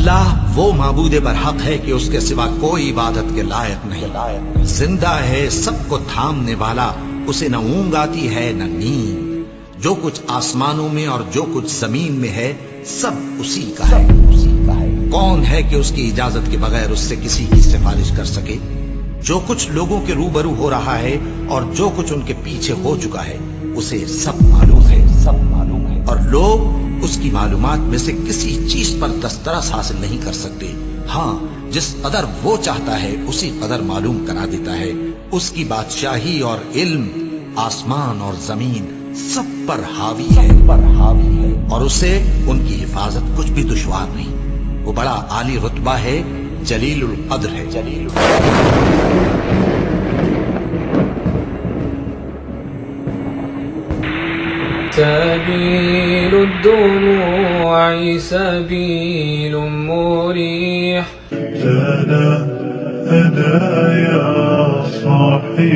اللہ وہ معبود برحق ہے کہ اس کے سوا کوئی عبادت کے لائق نہیں، زندہ ہے، سب کو تھامنے والا، اسے نہ اونگ آتی ہے نہ نیند، جو کچھ آسمانوں میں اور جو کچھ زمین میں ہے سب اسی کا ہے۔ کون ہے کہ اس کی اجازت کے بغیر اس سے کسی کی سفارش کر سکے؟ جو کچھ لوگوں کے روبرو ہو رہا ہے اور جو کچھ ان کے پیچھے ہو چکا ہے اسے سب معلوم ہے، اور لوگ اس کی معلومات میں سے کسی چیز پر دسترس حاصل نہیں کر سکتے۔ ہاں، جس قدر وہ چاہتا ہے اسی قدر معلوم کرا دیتا ہے۔ اس کی بادشاہی اور علم آسمان اور زمین سب پر حاوی ہے، اور اسے ان کی حفاظت کچھ بھی دشوار نہیں۔ وہ بڑا عالی رتبہ ہے، جلیل القدر ہے۔ سبيل الدموع سبيل مريح، تنهدى يا صاحي